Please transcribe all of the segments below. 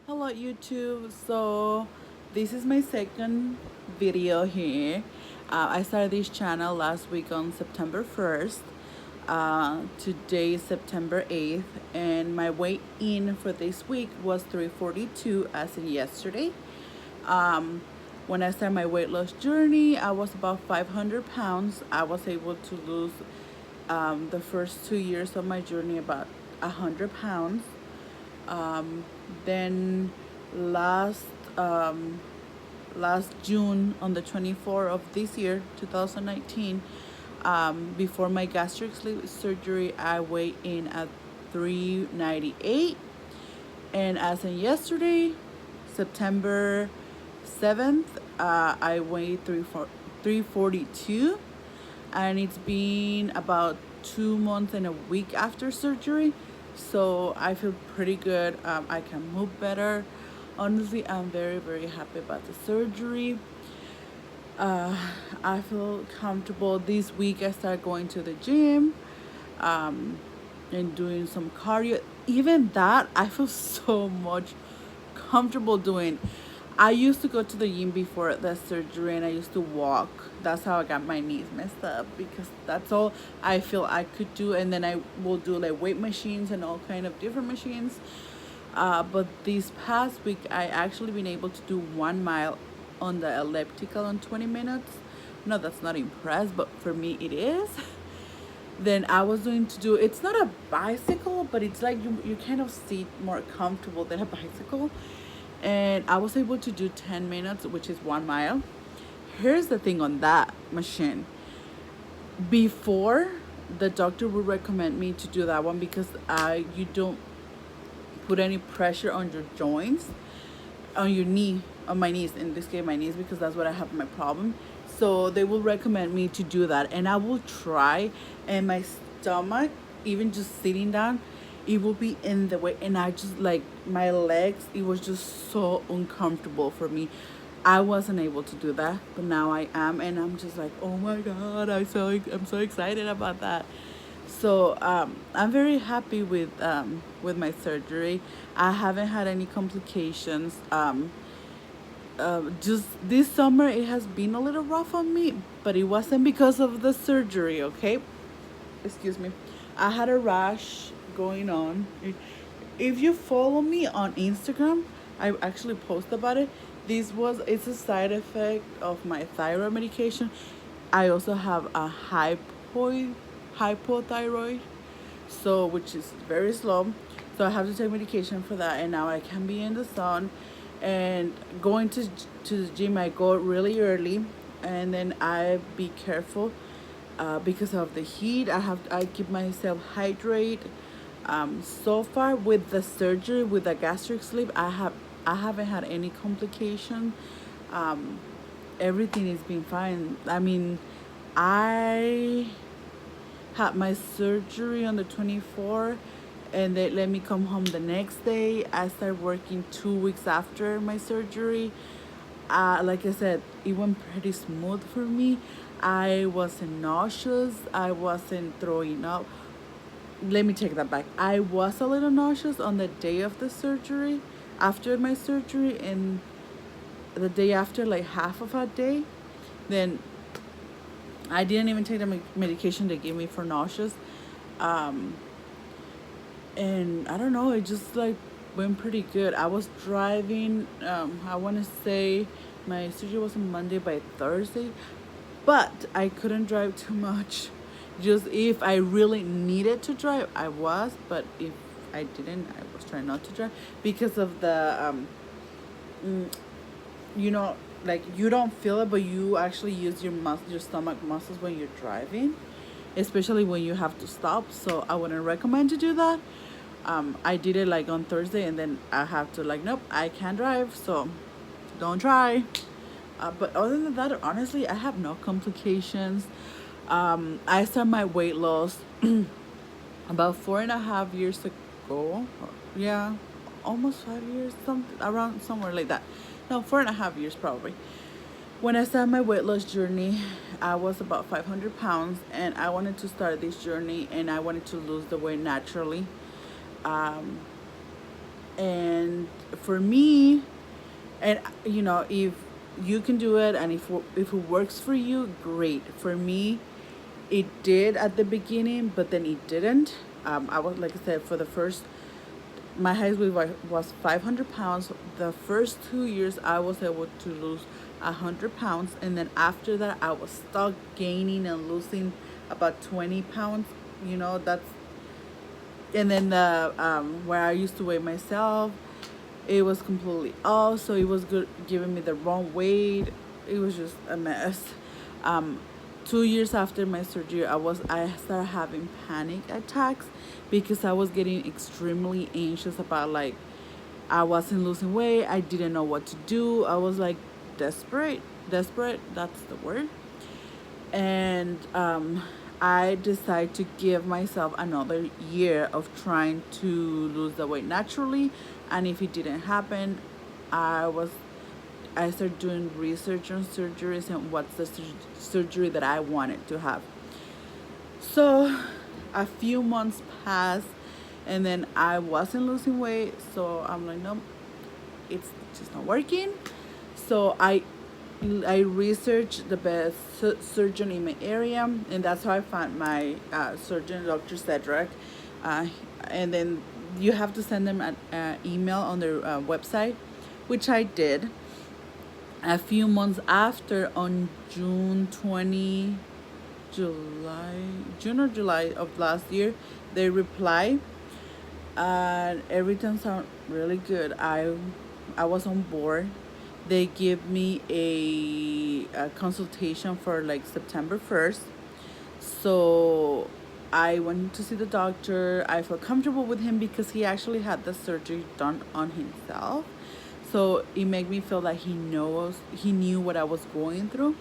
Hello YouTube. So this is my second video here. I started this channel last week on September 1st. Today is September 8th and my weight in for this week was 342 as in yesterday. Um, when I started my weight loss journey, I was about 500 pounds. I was able to lose the first 2 years of my journey about 100 pounds. Then last um, last June on the 24th of this year, 2019, before my gastric sleeve surgery, I weighed in at 398, and as in yesterday, September 7th, I weighed 342, and it's been about 2 months and a week after surgery, so I feel pretty good. I can move better. Honestly, I'm very happy about the surgery. uh, I feel comfortable. This week I started going to the gym, um, and doing some cardio. Even that I feel so much comfortable doing. I used to go to the gym before the surgery and I used to walk. That's how I got my knees messed up, because that's all I feel I could do. And then I will do like weight machines and all kind of different machines. But this past week I actually been able to do 1 mile on the elliptical in 20 minutes. No, that's not impressed, but for me it is. Then I was going to do, it's not a bicycle, but it's like you kind of sit more comfortable than a bicycle. And I was able to do 10 minutes, which is 1 mile. Here's the thing on that machine. Before, the doctor would recommend me to do that one because you don't put any pressure on your joints, on your knee, on my knees, in this case my knees, because that's what I have my problem. So they will recommend me to do that, and I will try. And my stomach, even just sitting down, it will be in the way, and I just like my legs, it was just so uncomfortable for me. I wasn't able to do that, but now I am, and I'm just like, oh my god, I'm so excited about that. So I'm very happy with my surgery. I haven't had any complications. Just this summer it has been a little rough on me, but it wasn't because of the surgery. Okay, excuse me. I had a rash going on. If you follow me on Instagram, I actually post about it. It's a side effect of my thyroid medication. I also have a hypothyroid, so which is very slow. So I have to take medication for that, and now I can be in the sun and going to the gym. I go really early, and then I be careful because of the heat. I keep myself hydrated. So far with the surgery, with the gastric sleeve, I haven't had any complication. Um, Everything has been fine. I mean, I had my surgery on the 24th, and they let me come home the next day. I started working 2 weeks after my surgery. Like I said, it went pretty smooth for me. I wasn't nauseous. I wasn't throwing up. Let me take that back. I was a little nauseous on the day of the surgery, after my surgery, and the day after, like half of that day. Then I didn't even take the medication they gave me for nauseous. Um, and I don't know, it just like went pretty good. I was driving. I want to say my surgery was on Monday. By Thursday, but I couldn't drive too much. Just if I really needed to drive, I was. But if I didn't, I was trying not to drive because of the mm, you know, like you don't feel it, but you actually use your stomach muscles when you're driving, especially when you have to stop. So I wouldn't recommend to do that. I did it like on Thursday, and then I have to like, nope, I can't drive, so don't try. But other than that, honestly, I have no complications. I started my weight loss about 4.5 years ago. Yeah, almost 5 years, something around somewhere like that. No, 4.5 years probably. When I started my weight loss journey, I was about 500 pounds, and I wanted to start this journey, and I wanted to lose the weight naturally. Um, and for me, and if you can do it, and if it works for you, great. For me, it did at the beginning, but then it didn't. I was, like I said, for the first, my height was 500 pounds. The first 2 years I was able to lose 100 pounds, and then after that I was stuck gaining and losing about 20 pounds. That's, and then the where I used to weigh myself, it was completely off, so it was good giving me the wrong weight. It was just a mess. um 2 years after my surgery, I started having panic attacks because I was getting extremely anxious about, like, I wasn't losing weight. I didn't know what to do. I was like desperate, that's the word. And I decided to give myself another year of trying to lose the weight naturally. And if it didn't happen, I was I started doing research on surgeries and what's the surgery that I wanted to have. So a few months passed, and then I wasn't losing weight. So I'm like, no, it's just not working. So I researched the best surgeon in my area, and that's how I found my surgeon, Dr. Cedric. Uh, and then you have to send them an email on their website, which I did. A few months after, on June or July of last year, they replied, and everything sounded really good. I was on board. They give me a consultation for like September 1st. So I went to see the doctor. I felt comfortable with him because he actually had the surgery done on himself. So it made me feel that he knew what I was going through,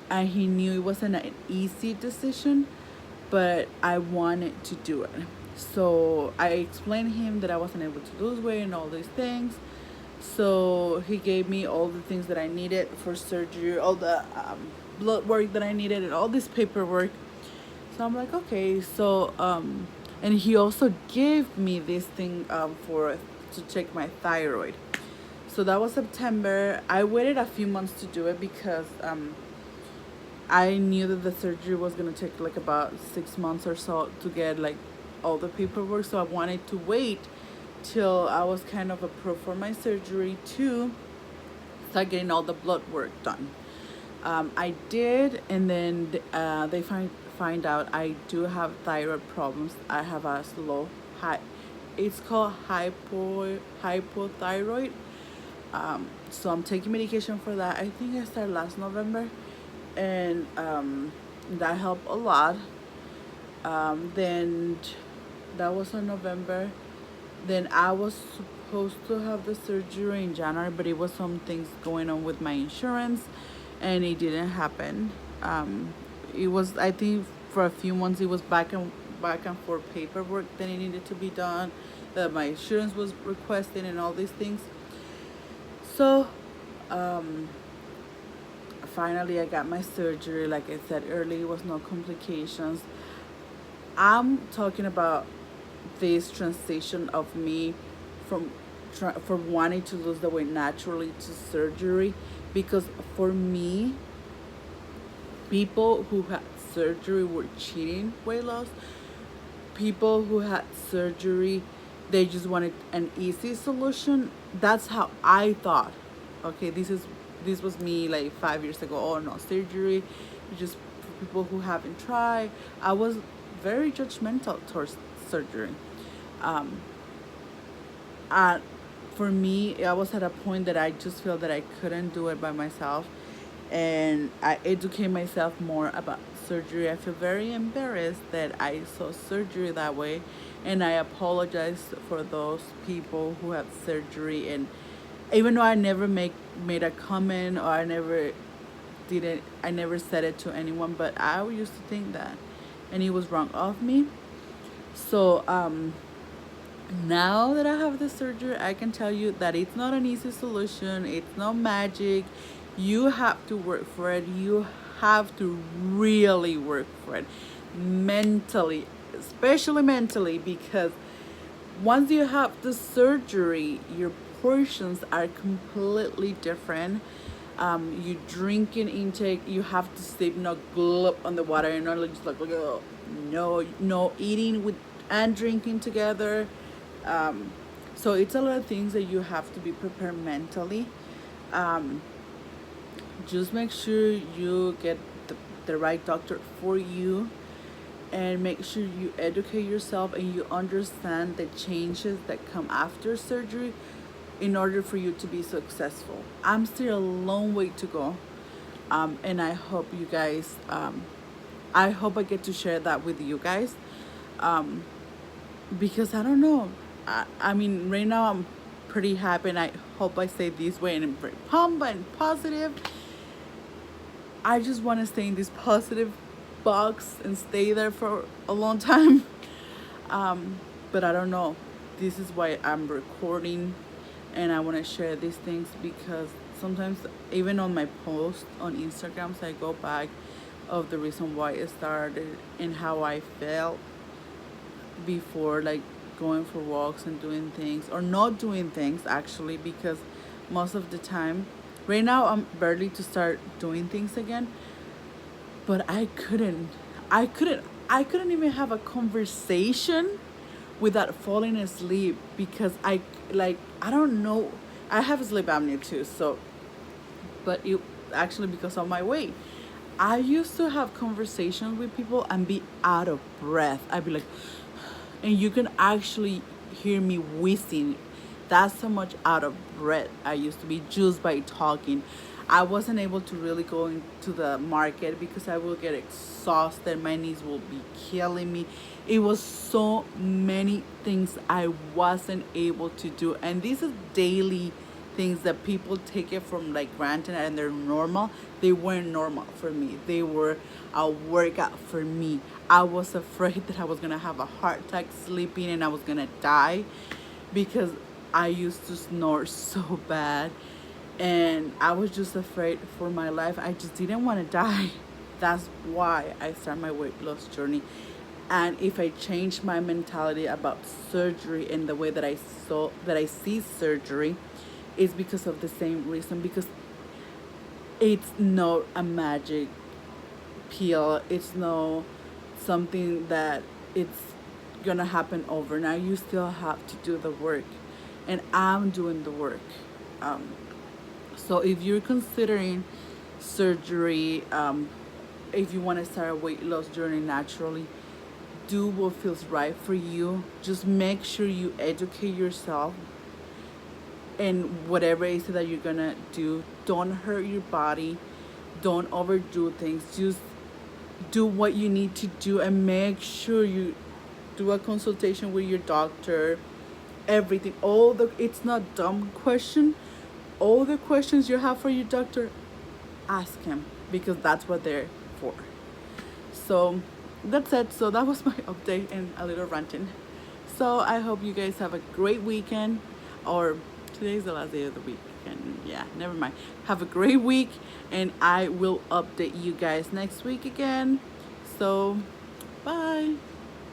and he knew it wasn't an easy decision, but I wanted to do it. So I explained to him that I wasn't able to lose weight and all these things. So he gave me all the things that I needed for surgery, all the blood work that I needed, and all this paperwork. So I'm like, okay. So and he also gave me this thing for to check my thyroid. So that was September. I waited a few months to do it because I knew that the surgery was gonna take like about 6 months or so to get like all the paperwork. So I wanted to wait till I was kind of approved for my surgery to start getting all the blood work done. I did, and then they find out I do have thyroid problems. I have a high. It's called hypothyroid. So I'm taking medication for that. I think I started last November, and that helped a lot. Then that was in November. Then I was supposed to have the surgery in January, but it was some things going on with my insurance, and it didn't happen. It was, I think, for a few months it was back and forth paperwork that it needed to be done, that my insurance was requesting, and all these things. So finally I got my surgery. Like I said earlier, it was no complications. I'm talking about this transition of me from wanting to lose the weight naturally to surgery, because for me, people who had surgery were cheating weight loss. People who had surgery, they just wanted an easy solution. That's how I thought. Okay, this was me like 5 years ago. Oh no, surgery is just for people who haven't tried. I was very judgmental towards surgery. Uh, for me, I was at a point that I just felt that I couldn't do it by myself, and I educate myself more about surgery. I feel very embarrassed that I saw surgery that way, and I apologize for those people who had surgery. And even though I never made a comment, or I never said it to anyone, but I used to think that, and it was wrong of me. So now that I have the surgery, I can tell you that it's not an easy solution. It's no magic. You have to work for it. You have to really work for it mentally, especially mentally, because Once you have the surgery, your portions are completely different. You drinking intake, you have to sip no glug on the water and not like just like ugh. No eating with and drinking together. So it's a lot of things that you have to be prepared mentally. Um, just make sure you get the right doctor for you, and make sure you educate yourself and you understand the changes that come after surgery in order for you to be successful. I'm still a long way to go, and I hope you guys, I hope I get to share that with you guys, um, because I don't know. I mean, right now I'm pretty happy, and I hope I stay this way and I'm very pumped and positive. I just want to stay in this positive box and stay there for a long time. But I don't know. This is why I'm recording, and I want to share these things because sometimes, even on my posts on Instagram, I go back of the reason why it started and how I felt before, like going for walks and doing things or not doing things actually, because most of the time, right now I'm barely to start doing things again, but I couldn't even have a conversation without falling asleep because I don't know, I have sleep apnea too, so but it actually because of my weight. I used to have conversations with people and be out of breath. I'd be like, and you can actually hear me wheezing. That's how much out of breath I used to be just by talking. I wasn't able to really go into the market because I will get exhausted. My knees will be killing me. It was so many things I wasn't able to do. And this is daily things that people take it from like granted and they're normal. They weren't normal for me. They were a workout for me. I was afraid that I was gonna have a heart attack sleeping and I was gonna die because I used to snore so bad, and I was just afraid for my life. I just didn't want to die. That's why I started my weight loss journey. And if I change my mentality about surgery and the way that I see surgery, is because of the same reason. Because it's not a magic pill. It's no something that it's gonna happen overnight. You still have to do the work, and I'm doing the work. Um, so if you're considering surgery, if you want to start a weight loss journey naturally, do what feels right for you. Just make sure you educate yourself and whatever it is that you're gonna do. Don't hurt your body. Don't overdo things. Just do what you need to do and make sure you do a consultation with your doctor. Everything, all the, it's not dumb question. All the questions you have for your doctor, ask him, because that's what they're for. So that's it. So that was my update and a little ranting. So I hope you guys have a great weekend, or today's the last day of the week. And yeah, never mind. Have a great week, and I will update you guys next week again. So bye.